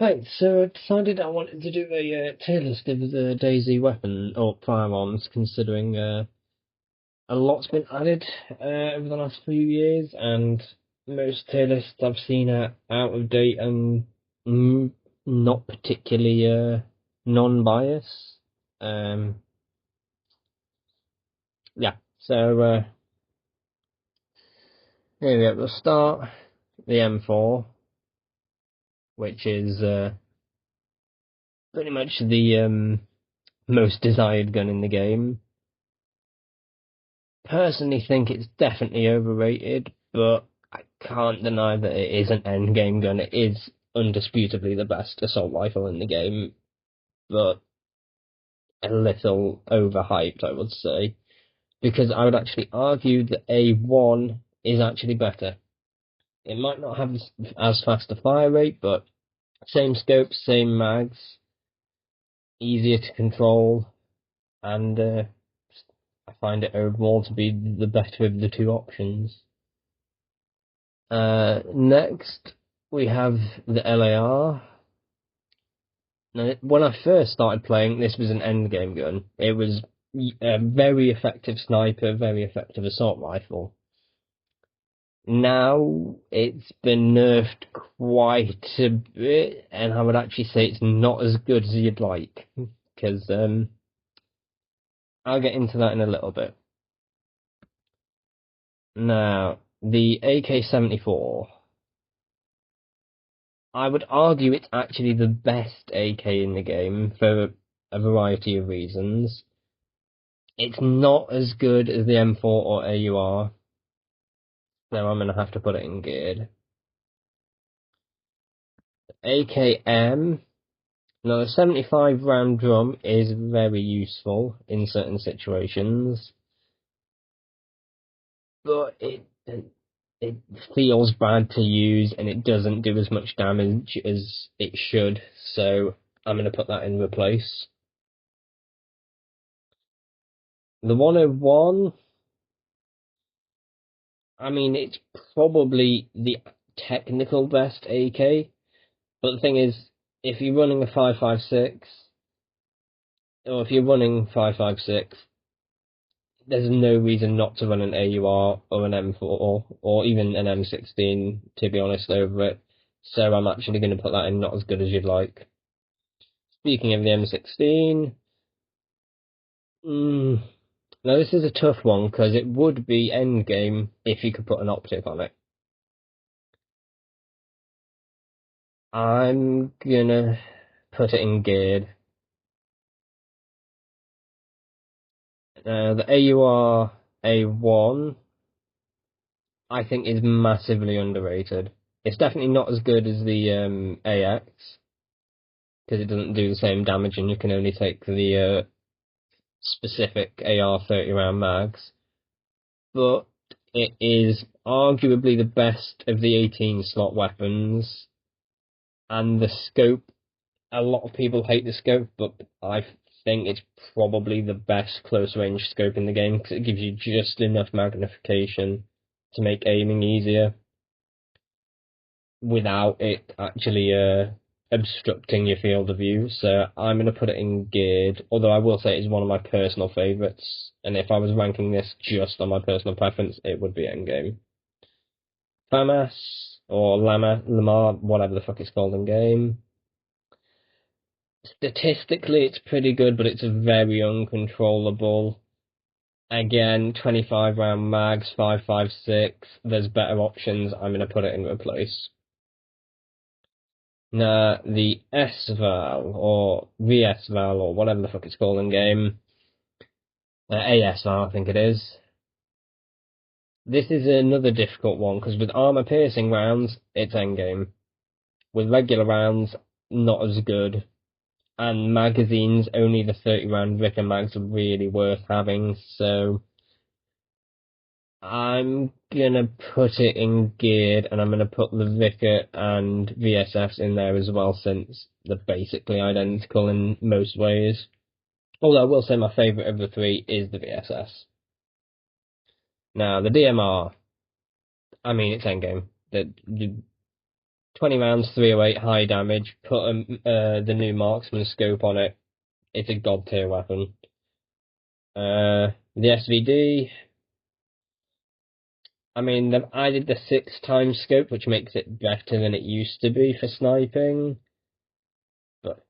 Right, so I decided I wanted to do a tier list of the DayZ weapon or firearms, considering a lot's been added over the last few years, and most tier lists I've seen are out of date and mm, not particularly non-bias. Um, yeah, so here we go. We'll start the M4, which is pretty much the most desired gun in the game. Personally think it's definitely overrated, but I can't deny that it is an endgame gun. It is undisputably the best assault rifle in the game, but a little overhyped, I would say, because I would actually argue that A1 is actually better. It might not have as fast a fire rate, but same scope, same mags, easier to control, and I find it overall to be the better of the two options. Next, we have the LAR. Now, when I first started playing, this was an endgame gun. It was a very effective sniper, very effective assault rifle. Now, it's been nerfed quite a bit, and I would actually say it's not as good as you'd like, because I'll get into that in a little bit. Now, the AK-74. I would argue it's actually the best AK in the game for a variety of reasons. It's not as good as the M4 or AUR, so I'm going to have to put it in geared. AKM, now the 75 round drum is very useful in certain situations, but it feels bad to use and it doesn't do as much damage as it should, so I'm going to put that in replace. The 101, I mean, it's probably the technical best AK, but the thing is, if you're running a 5.56, or if you're running 5.56, there's no reason not to run an AUR or an M4 or even an M16, to be honest, over it. So I'm actually going to put that in not as good as you'd like. Speaking of the M16, now this is a tough one because it would be endgame if you could put an optic on it. I'm gonna put it in geared. The AUR A1, I think, is massively underrated. It's definitely not as good as the AX, because it doesn't do the same damage and you can only take the specific AR 30 round mags. But it is arguably the best of the 18 slot weapons, and the scope, a lot of people hate the scope, but I think it's probably the best close range scope in the game because it gives you just enough magnification to make aiming easier without it actually obstructing your field of view. So I'm going to put it in geared, although I will say it's one of my personal favourites, and if I was ranking this just on my personal preference, it would be endgame. FAMAS, or Lamar, whatever the fuck it's called in game. Statistically, it's pretty good, but it's very uncontrollable. Again, 25 round mags, 5.56. There's better options. I'm going to put it in replace. Now, the S-Val, or VS-Val, or whatever the fuck it's called in game. AS-Val, I think it is. This is another difficult one, because with armor-piercing rounds, it's endgame. With regular rounds, not as good. And magazines, only the 30 round Vicker mags are really worth having, so I'm gonna put it in geared, and I'm gonna put the Vicker and VSFs in there as well, since they're basically identical in most ways. Although I will say my favourite of the three is the VSS. Now, the DMR, I mean, it's endgame. 20 rounds, 308, high damage. Put the new marksman scope on it. It's a god tier weapon. The SVD. I mean, they've added the 6x scope, which makes it better than it used to be for sniping. But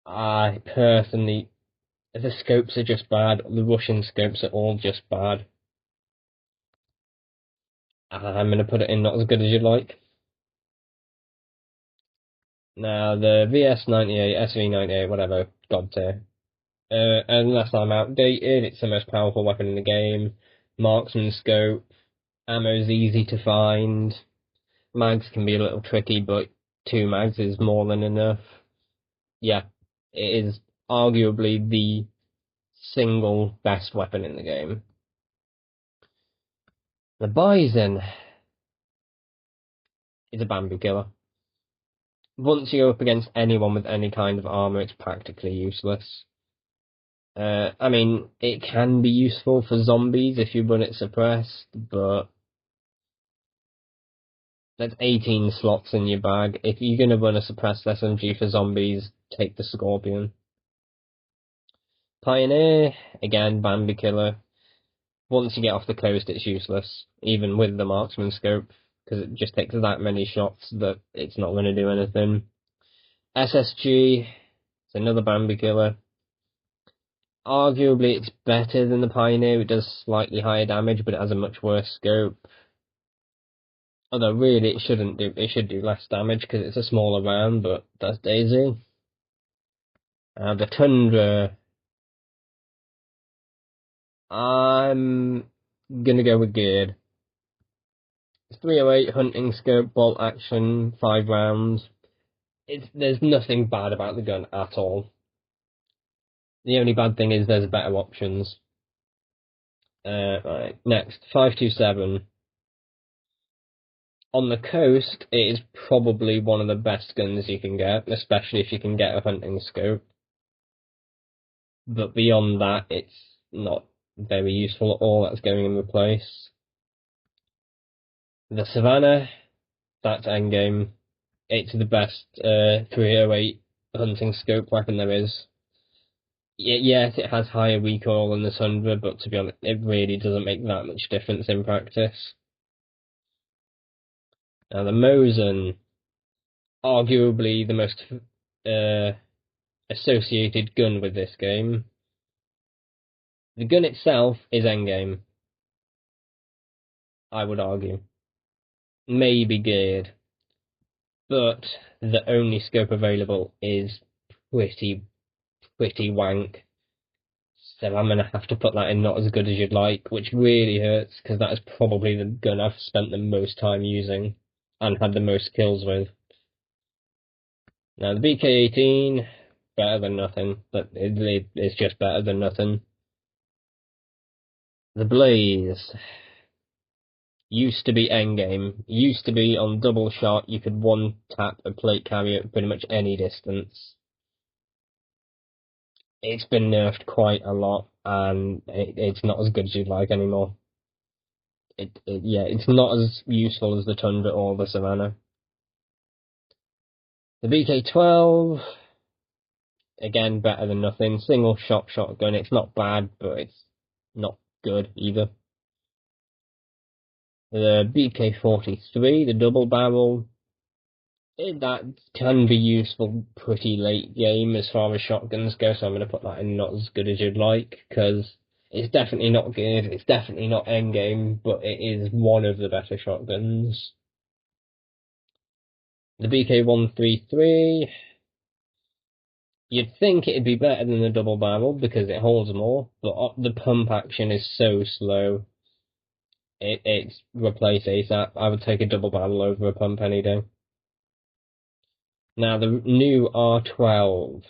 I personally, the scopes are just bad. The Russian scopes are all just bad. I'm going to put it in not as good as you'd like. Now, the VS98, SV98, whatever, god tier. Unless I'm outdated, it's the most powerful weapon in the game. Marksman scope. Ammo's easy to find. Mags can be a little tricky, but 2 mags is more than enough. Yeah, it is arguably the single best weapon in the game. The Bison is a bamboo killer. Once you go up against anyone with any kind of armor, it's practically useless. I mean, it can be useful for zombies if you run it suppressed, but there's 18 slots in your bag. If you're going to run a suppressed SMG for zombies, take the Scorpion. Pioneer, again, bamboo killer. Once you get off the coast, it's useless, even with the marksman scope, because it just takes that many shots that it's not going to do anything. SSG, it's another bamboo killer. Arguably, it's better than the Pioneer. It does slightly higher damage, but it has a much worse scope. Although, really, it shouldn't do. It should do less damage because it's a smaller round, but that's DayZ. The Tundra, I'm gonna go with geared. 308 hunting scope, bolt action, 5 rounds. There's nothing bad about the gun at all. The only bad thing is there's better options. Right, next, 527. On the coast, it is probably one of the best guns you can get, especially if you can get a hunting scope. But beyond that, it's not very useful at all. That's going in replace. The Savannah, that's endgame. It's the best 308 hunting scope weapon there is. Yes, it has higher recoil than the Tundra, but to be honest, it really doesn't make that much difference in practice. Now, the Mosin, arguably the most associated gun with this game. The gun itself is endgame, I would argue. Maybe geared, but the only scope available is pretty wank. So I'm going to have to put that in not as good as you'd like, which really hurts, because that is probably the gun I've spent the most time using and had the most kills with. Now, the BK-18, better than nothing, but it's just better than nothing. The Blaze used to be endgame. Used to be on double shot, you could one tap a plate carrier at pretty much any distance. It's been nerfed quite a lot, and it's not as good as you'd like anymore. It's not as useful as the Tundra or the Savannah. The VK-12, again, better than nothing. Single shot shotgun, it's not bad, but it's not good either. The BK-43, the double barrel, that can be useful pretty late game as far as shotguns go, so I'm going to put that in not as good as you'd like, because it's definitely not good, it's definitely not endgame, but it is one of the better shotguns. The BK-133, you'd think it'd be better than the double barrel because it holds more, but the pump action is so slow. It's replace ASAP. I would take a double barrel over a pump any day. Now, the new R12.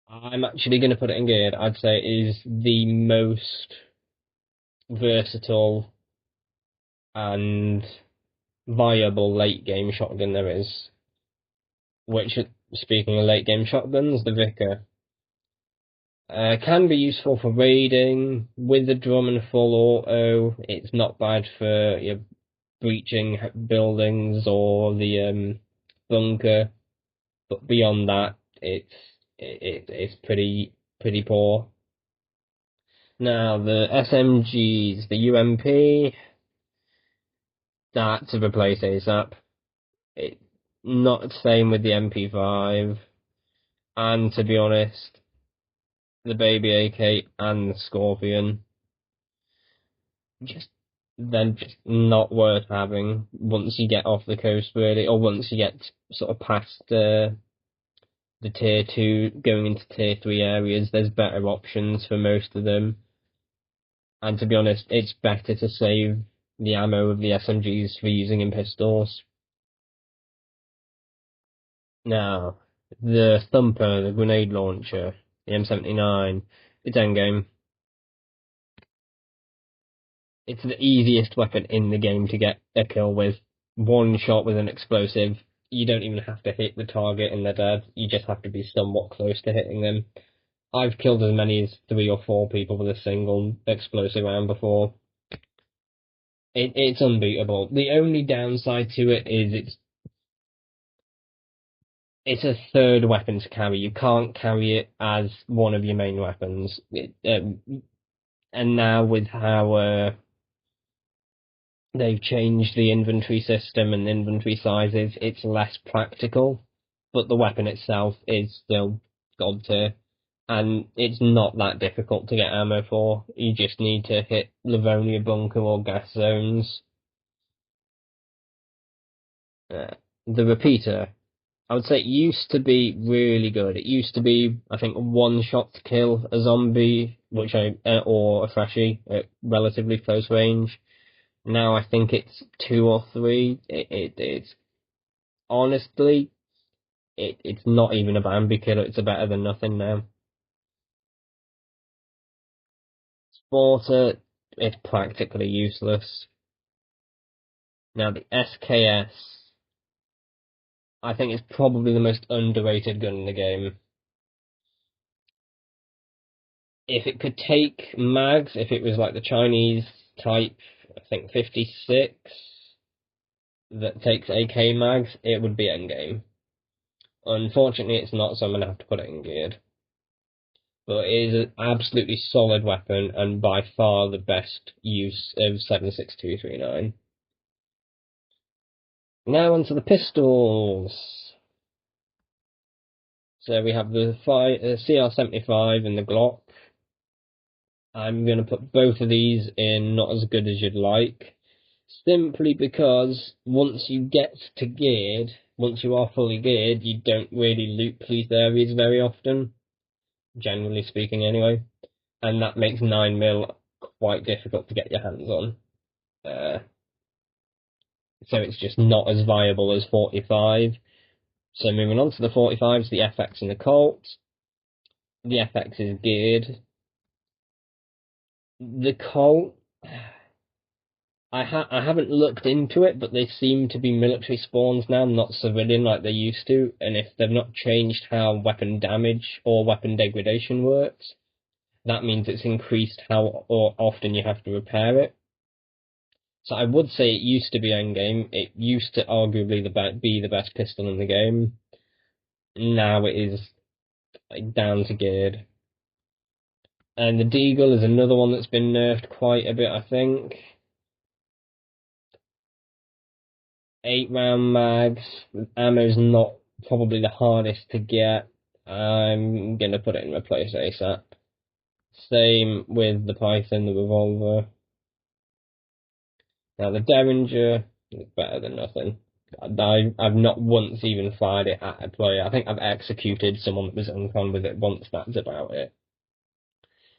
I'm actually going to put it in geared. I'd say it is the most versatile and viable late game shotgun there is. Which, speaking of late game shotguns, the Vicar. Can be useful for raiding with the drum and full auto. It's not bad for your breaching buildings or the bunker, but beyond that, it's pretty poor. Now the SMGs, the UMP, that's to replace ASAP. It not the same with the MP5, and to be honest, the Baby AK and the Scorpion, they're just not worth having once you get off the coast, really, or once you get sort of past the tier 2, going into tier 3 areas. There's better options for most of them, and to be honest, it's better to save the ammo of the SMGs for using in pistols. Now, the Thumper, the grenade launcher, the M79, it's endgame. It's the easiest weapon in the game to get a kill with. One shot with an explosive, you don't even have to hit the target and they're dead. You just have to be somewhat close to hitting them. I've killed as many as 3 or 4 people with a single explosive round before. It's unbeatable. The only downside to it is it's a third weapon to carry. You can't carry it as one of your main weapons. And now with how they've changed the inventory system and inventory sizes, it's less practical, but the weapon itself is still god tier, and it's not that difficult to get ammo for. You just need to hit Livonia bunker or gas zones. The repeater, I would say it used to be really good. It used to be, I think, one shot to kill a zombie, or a freshie at relatively close range. Now I think it's 2 or 3. It's honestly, it's not even a Bambi killer. It's a better than nothing now. Sporter, it's practically useless. Now the SKS, I think it's probably the most underrated gun in the game. If it could take mags, if it was like the Chinese type, I think 56, that takes AK mags, it would be endgame. Unfortunately, it's not, so I'm going to have to put it in geared. But it is an absolutely solid weapon, and by far the best use of 7.6239. Now onto the pistols. So we have the CR75 and the Glock. I'm going to put both of these in not as good as you'd like, simply because once you get to geared, once you are fully geared, you don't really loot police areas very often, generally speaking anyway, and that makes 9mm quite difficult to get your hands on. So it's just not as viable as 45. So moving on to the 45s, the FX and the Colt. The FX is geared. The Colt, I haven't looked into it, but they seem to be military spawns now, not civilian like they used to. And if they've not changed how weapon damage or weapon degradation works, that means it's increased how or often you have to repair it. So I would say it used to be endgame. It used to arguably be the best pistol in the game. Now it is down to geared. And the Deagle is another one that's been nerfed quite a bit, I think. 8-round mags. Ammo's not probably the hardest to get. I'm going to put it in replace ASAP. Same with the Python, the revolver. Now the Derringer is better than nothing. I've not once even fired it at a player. I think I've executed someone that was uncon with it once, that's about it.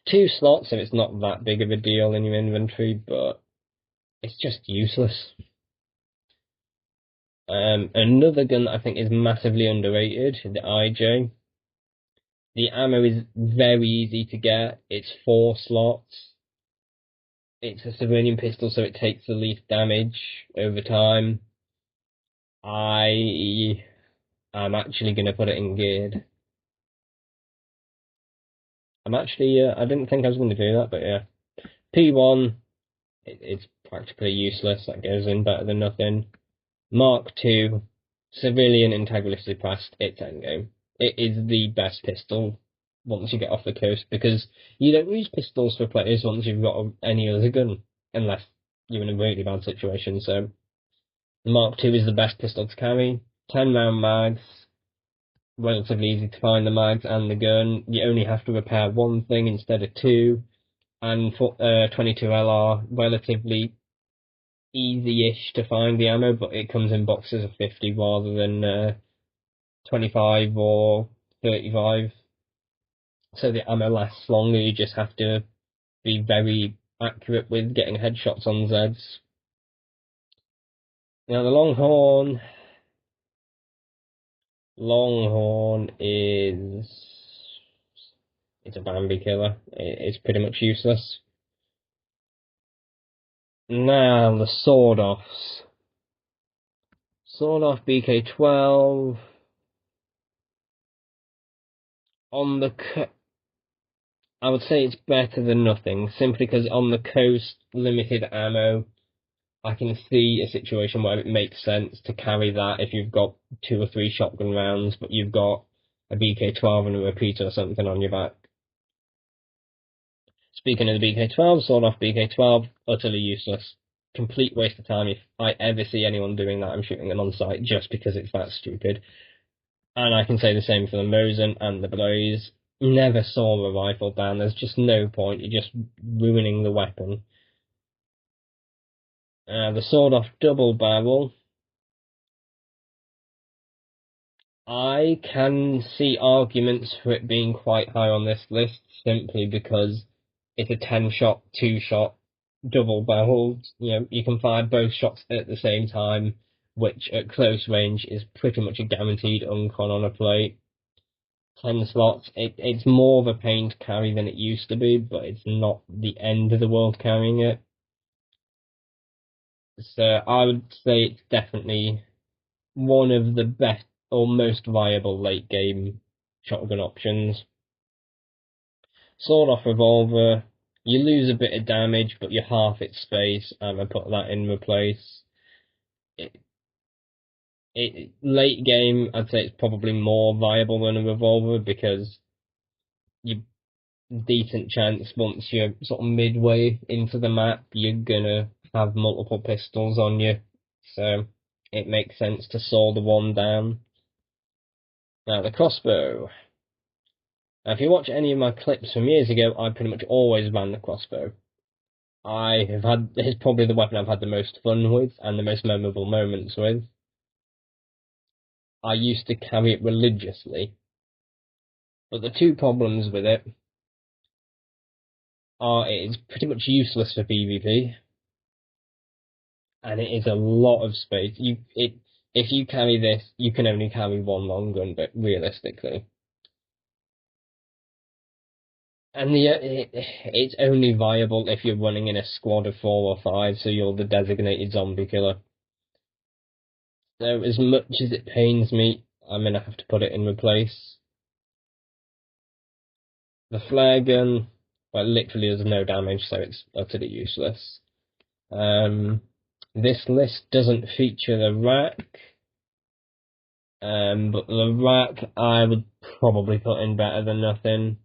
2 slots, so it's not that big of a deal in your inventory, but it's just useless. Another gun that I think is massively underrated, the IJ. The ammo is very easy to get. It's 4 slots. It's a civilian pistol, so it takes the least damage over time. I'm actually going to put it in geared. I didn't think I was going to do that, but yeah. P1, It's practically useless. That goes in better than nothing. Mark II, civilian integrity suppressed. It's endgame. It is the best pistol once you get off the coast, because you don't use pistols for players once you've got any other gun, unless you're in a really bad situation. So the Mark II is the best pistol to carry. 10-round mags, relatively easy to find the mags and the gun. You only have to repair one thing instead of two. And for 22 LR, relatively easy-ish to find the ammo, but it comes in boxes of 50 rather than 25 or 35. So the ammo lasts longer. You just have to be very accurate with getting headshots on Zeds. Now the Longhorn is it's a Bambi killer. It's pretty much useless. Now the Sword-Offs. Sword-Off BK12 on the I would say it's better than nothing, simply because on the coast, limited ammo, I can see a situation where it makes sense to carry that if you've got 2 or 3 shotgun rounds, but you've got a BK12 and a repeater or something on your back. Speaking of the BK12, Sword-Off BK12, utterly useless. Complete waste of time. If I ever see anyone doing that, I'm shooting them on sight just because it's that stupid. And I can say the same for the Mosin and the Blaze. Never saw a rifle ban. There's just no point. You're just ruining the weapon. The Sword-Off double barrel. I can see arguments for it being quite high on this list simply because it's a 10-shot, 2-shot, double barreled. You know, you can fire both shots at the same time, which at close range is pretty much a guaranteed uncon on a plate. 10 slots, it's more of a pain to carry than it used to be, but it's not the end of the world carrying it. So I would say it's definitely one of the best or most viable late game shotgun options. Sword-Off revolver, you lose a bit of damage, but you half its space, and I put that in replace. Late game, I'd say it's probably more viable than a revolver because you decent chance once you're sort of midway into the map, you're gonna have multiple pistols on you, so it makes sense to saw the one down. Now the crossbow. Now, if you watch any of my clips from years ago, I pretty much always ran the crossbow. It's probably the weapon I've had the most fun with and the most memorable moments with. I used to carry it religiously, but the two problems with it are it is pretty much useless for PvP, and it is a lot of space. If you carry this, you can only carry one long gun, but realistically. And it's only viable if you're running in a squad of 4 or 5, so you're the designated zombie killer. So as much as it pains me, I'm gonna have to put it in replace. The flare gun, well, literally there's no damage, so it's utterly useless. This list doesn't feature the rack, but the rack I would probably put in better than nothing.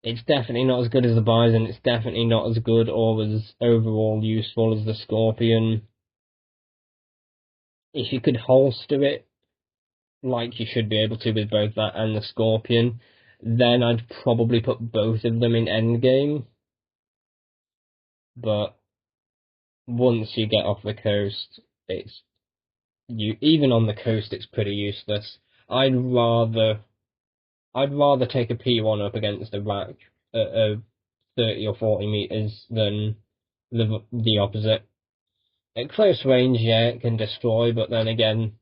It's definitely not as good as the Bison, it's definitely not as good or as overall useful as the Scorpion. If you could holster it, like you should be able to with both that and the Scorpion, then I'd probably put both of them in endgame. But once you get off the coast, even on the coast it's pretty useless. I'd rather take a P1 up against a rack at 30 or 40 meters than the opposite. At close range, yeah, it can destroy, but then again,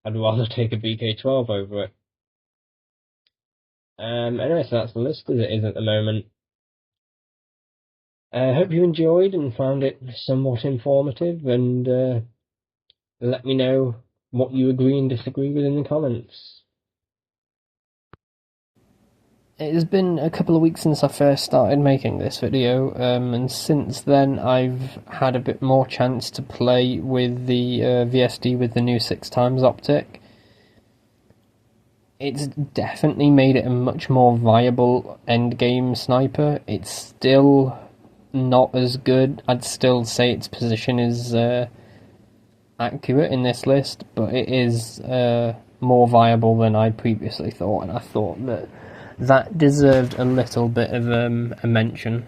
I'd rather take a BK12 over it. Anyway, so that's the list as it is at the moment. I hope you enjoyed and found it somewhat informative, and let me know what you agree and disagree with in the comments. It has been a couple of weeks since I first started making this video, and since then I've had a bit more chance to play with the VSD with the new 6x optic. It's definitely made it a much more viable endgame sniper. It's still not as good. I'd still say its position is accurate in this list, but it is more viable than I previously thought, and I thought that deserved a little bit of a mention.